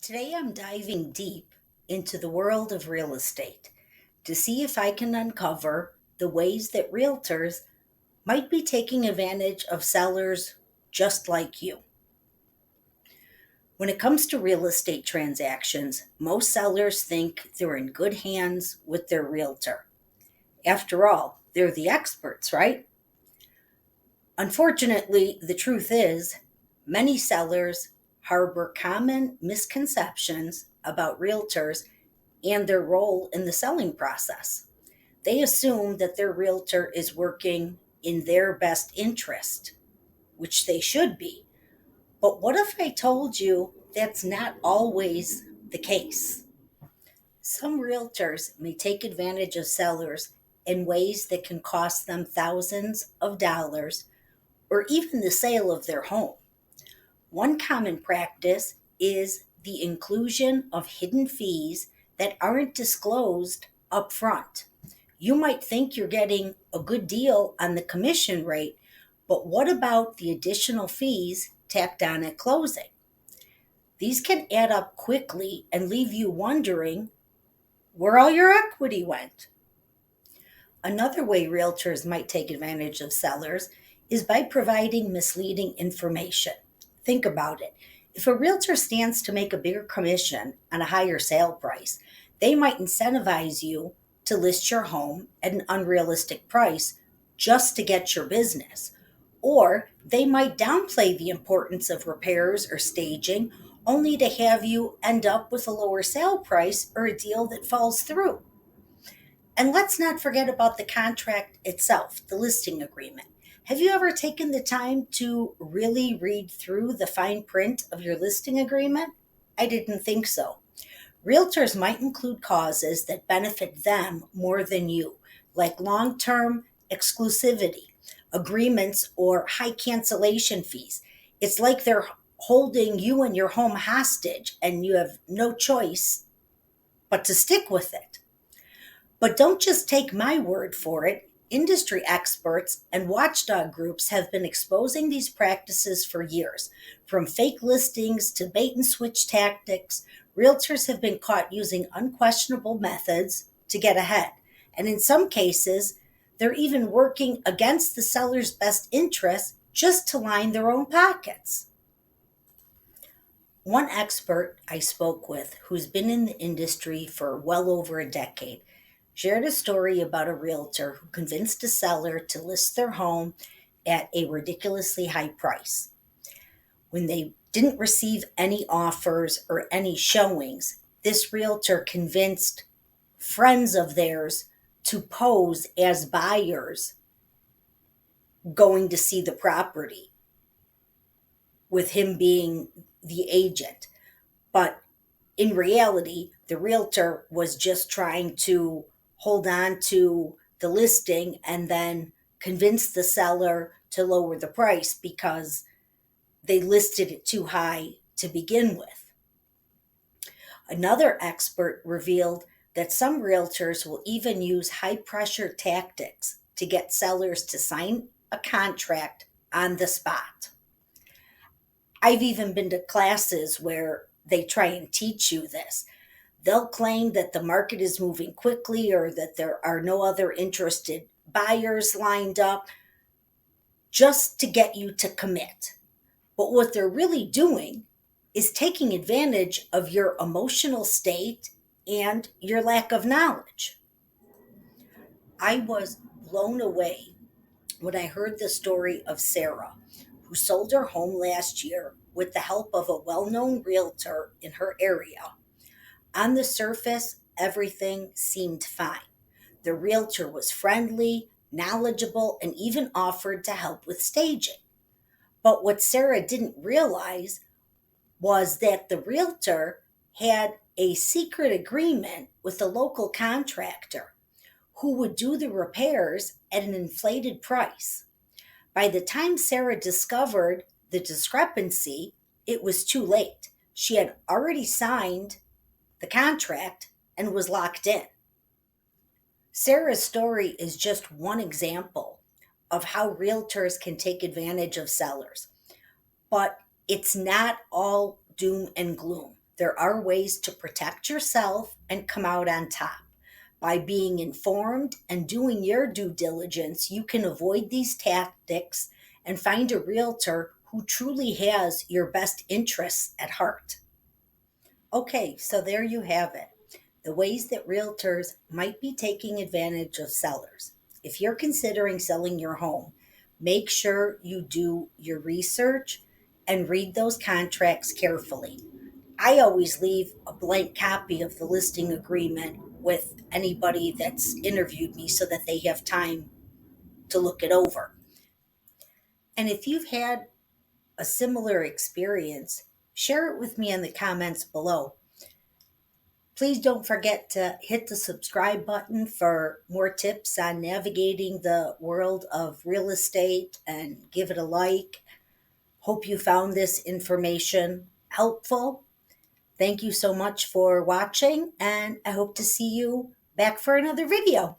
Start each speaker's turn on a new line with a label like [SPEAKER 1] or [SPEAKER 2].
[SPEAKER 1] Today I'm diving deep into the world of real estate to see if I can uncover the ways that realtors might be taking advantage of sellers just like you. When it comes to real estate transactions, most sellers think they're in good hands with their realtor. After all, they're the experts, right? Unfortunately, the truth is, many sellers harbor common misconceptions about realtors and their role in the selling process. They assume that their realtor is working in their best interest, which they should be. But what if I told you that's not always the case? Some realtors may take advantage of sellers in ways that can cost them thousands of dollars or even the sale of their home. One common practice is the inclusion of hidden fees that aren't disclosed up front. You might think you're getting a good deal on the commission rate, but what about the additional fees tacked on at closing? These can add up quickly and leave you wondering where all your equity went. Another way realtors might take advantage of sellers is by providing misleading information. Think about it. If a realtor stands to make a bigger commission on a higher sale price, they might incentivize you to list your home at an unrealistic price just to get your business. Or they might downplay the importance of repairs or staging only to have you end up with a lower sale price or a deal that falls through. And let's not forget about the contract itself, the listing agreement. Have you ever taken the time to really read through the fine print of your listing agreement? I didn't think so. Realtors might include clauses that benefit them more than you, like long term exclusivity, agreements, or high cancellation fees. It's like they're holding you and your home hostage, and you have no choice but to stick with it. But don't just take my word for it. Industry experts and watchdog groups have been exposing these practices for years. From fake listings to bait and switch tactics, realtors have been caught using unquestionable methods to get ahead. And in some cases, they're even working against the seller's best interests just to line their own pockets. One expert I spoke with, who's been in the industry for well over a decade, shared a story about a realtor who convinced a seller to list their home at a ridiculously high price. When they didn't receive any offers or any showings, this realtor convinced friends of theirs to pose as buyers going to see the property, with him being the agent. But in reality, the realtor was just trying to hold on to the listing and then convince the seller to lower the price because they listed it too high to begin with. Another expert revealed that some realtors will even use high pressure tactics to get sellers to sign a contract on the spot. I've even been to classes where they try and teach you this. They'll claim that the market is moving quickly or that there are no other interested buyers lined up just to get you to commit. But what they're really doing is taking advantage of your emotional state and your lack of knowledge. I was blown away when I heard the story of Sarah, who sold her home last year with the help of a well known realtor in her area. On the surface, everything seemed fine. The realtor was friendly, knowledgeable, and even offered to help with staging. But what Sarah didn't realize was that the realtor had a secret agreement with a local contractor who would do the repairs at an inflated price. By the time Sarah discovered the discrepancy, it was too late. She had already signed the contract and was locked in. Sarah's story is just one example of how realtors can take advantage of sellers, but it's not all doom and gloom. There are ways to protect yourself and come out on top. By being informed and doing your due diligence, you can avoid these tactics and find a realtor who truly has your best interests at heart. Okay, so there you have it. The ways that realtors might be taking advantage of sellers. If you're considering selling your home, make sure you do your research and read those contracts carefully. I always leave a blank copy of the listing agreement with anybody that's interviewed me so that they have time to look it over. And if you've had a similar experience, share it with me in the comments below. Please don't forget to hit the subscribe button for more tips on navigating the world of real estate and give it a like. Hope you found this information helpful. Thank you so much for watching, and I hope to see you back for another video.